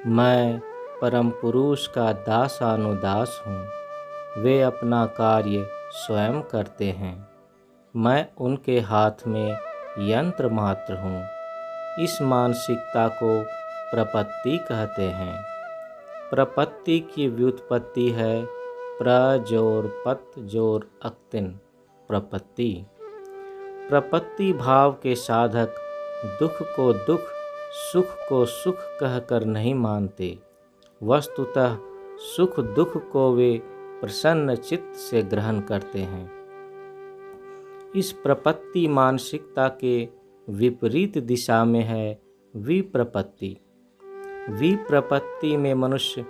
मैं परम पुरुष का दासानुदास हूँ। वे अपना कार्य स्वयं करते हैं। मैं उनके हाथ में यंत्र मात्र हूँ। इस मानसिकता को प्रपत्ति कहते हैं। प्रपत्ति की व्युत्पत्ति है प्र जोर पत जोर अक्तिन प्रपत्ति। प्रपत्ति भाव के साधक दुख को दुख, सुख को सुख कहकर नहीं मानते। वस्तुतः सुख दुख को वे प्रसन्न चित्त से ग्रहण करते हैं। इस प्रपत्ति मानसिकता के विपरीत दिशा में है विप्रपत्ति। विप्रपत्ति में मनुष्य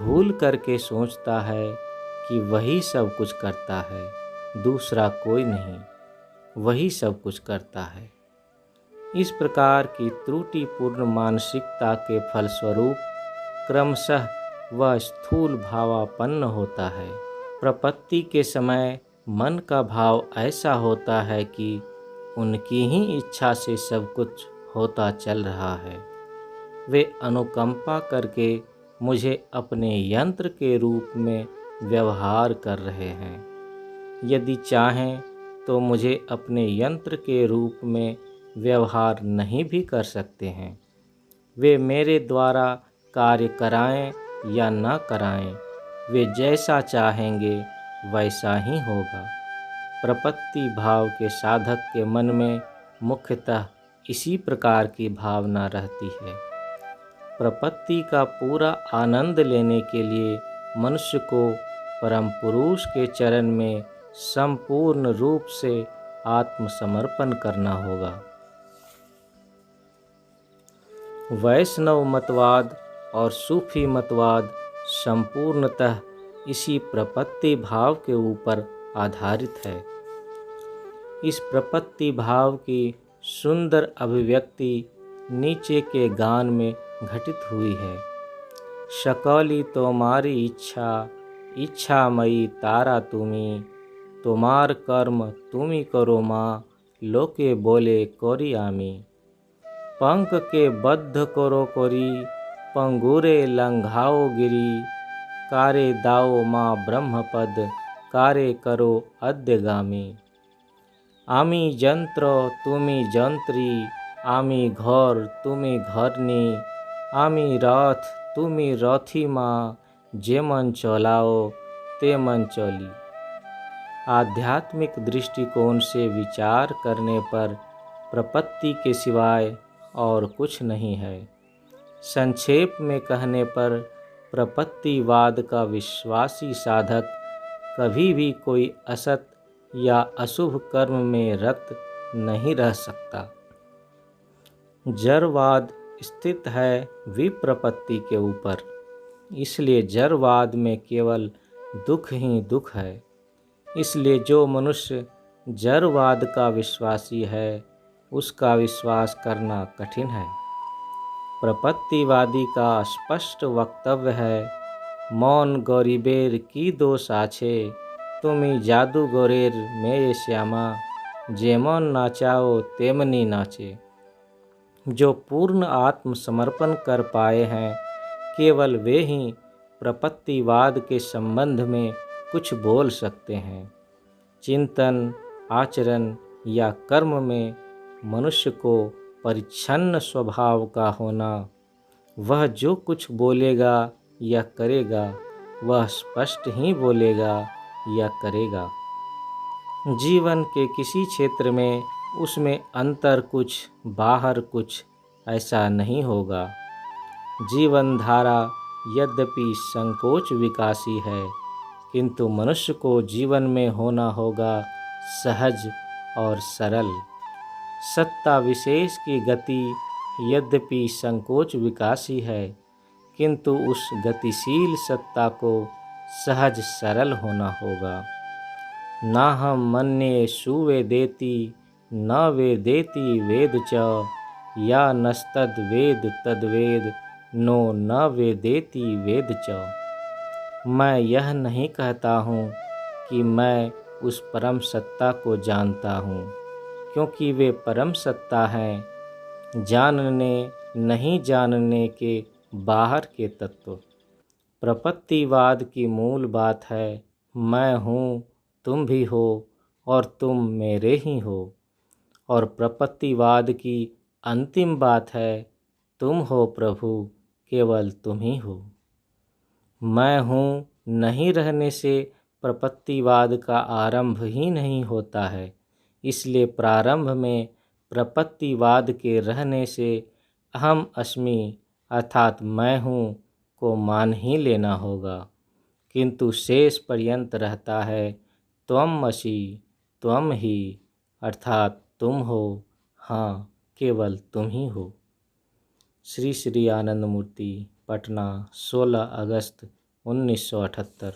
भूल करके सोचता है कि वही सब कुछ करता है, दूसरा कोई नहीं, वही सब कुछ करता है। इस प्रकार की त्रुटिपूर्ण मानसिकता के फलस्वरूप क्रमशः वह स्थूल भावापन्न होता है। प्रपत्ति के समय मन का भाव ऐसा होता है कि उनकी ही इच्छा से सब कुछ होता चल रहा है। वे अनुकंपा करके मुझे अपने यंत्र के रूप में व्यवहार कर रहे हैं। यदि चाहें तो मुझे अपने यंत्र के रूप में व्यवहार नहीं भी कर सकते हैं। वे मेरे द्वारा कार्य कराएं या न कराएं, वे जैसा चाहेंगे वैसा ही होगा। प्रपत्ति भाव के साधक के मन में मुख्यतः इसी प्रकार की भावना रहती है। प्रपत्ति का पूरा आनंद लेने के लिए मनुष्य को परम पुरुष के चरण में संपूर्ण रूप से आत्मसमर्पण करना होगा। वैष्णव मतवाद और सूफी मतवाद संपूर्णतः इसी प्रपत्ति भाव के ऊपर आधारित है। इस प्रपत्ति भाव की सुंदर अभिव्यक्ति नीचे के गान में घटित हुई है। सकली तोमारी इच्छा, इच्छामयी तारा तुमी, तोमार कर्म तुमी करो माँ, लोके बोले कोरी आमी। पंख के बद्ध करो कोरी, पंगुरे लंघाओ गिरी, कारे दाओ माँ ब्रह्मपद, कारे करो अद्यगामी। आमी यंत्र तुमी यंत्री, आमी घर तुमी घरनी, आमी रथ तुमी रथी माँ, जे मन चलाओ ते मन चली। आध्यात्मिक दृष्टिकोण से विचार करने पर प्रपत्ति के सिवाय और कुछ नहीं है। संक्षेप में कहने पर प्रपत्तिवाद का विश्वासी साधक कभी भी कोई असत या अशुभ कर्म में रत नहीं रह सकता। जड़वाद स्थित है विप्रपत्ति के ऊपर, इसलिए जड़वाद में केवल दुख ही दुख है। इसलिए जो मनुष्य जड़वाद का विश्वासी है उसका विश्वास करना कठिन है। प्रपत्तिवादी का स्पष्ट वक्तव्य है, मौन गरीबेर की दोष आछे, तुमी जादूगरेर मेये श्यामा, जेमन नाचाओ तेमनी नाचे। जो पूर्ण आत्मसमर्पण कर पाए हैं केवल वे ही प्रपत्तिवाद के संबंध में कुछ बोल सकते हैं। चिंतन, आचरण या कर्म में मनुष्य को परिच्छन्न स्वभाव का होना, वह जो कुछ बोलेगा या करेगा वह स्पष्ट ही बोलेगा या करेगा। जीवन के किसी क्षेत्र में उसमें अंतर कुछ बाहर कुछ ऐसा नहीं होगा। जीवन धारा यद्यपि संकोच विकासी है, किंतु मनुष्य को जीवन में होना होगा सहज और सरल। सत्ता विशेष की गति यद्यपि संकोच विकासी है, किंतु उस गतिशील सत्ता को सहज सरल होना होगा। ना हम मन्ये सुवे देती, न वे देती वेद च, या नस्तद वेद तद्वेद, नो न वे देती वेद च। मैं यह नहीं कहता हूँ कि मैं उस परम सत्ता को जानता हूँ, क्योंकि वे परम सत्ता हैं। जानने नहीं जानने के बाहर के तत्व। प्रपत्तिवाद की मूल बात है मैं हूँ, तुम भी हो और तुम मेरे ही हो। और प्रपत्तिवाद की अंतिम बात है तुम हो प्रभु, केवल तुम ही हो। मैं हूँ नहीं रहने से प्रपत्तिवाद का आरंभ ही नहीं होता है। इसलिए प्रारंभ में प्रपत्तिवाद के रहने से अहम अस्मि अर्थात मैं हूँ को मान ही लेना होगा, किंतु शेष पर्यंत रहता है त्वमसि, त्वम ही अर्थात तुम हो, हाँ केवल तुम ही हो। श्री श्री आनंद मूर्ति, पटना, 16 अगस्त 1978।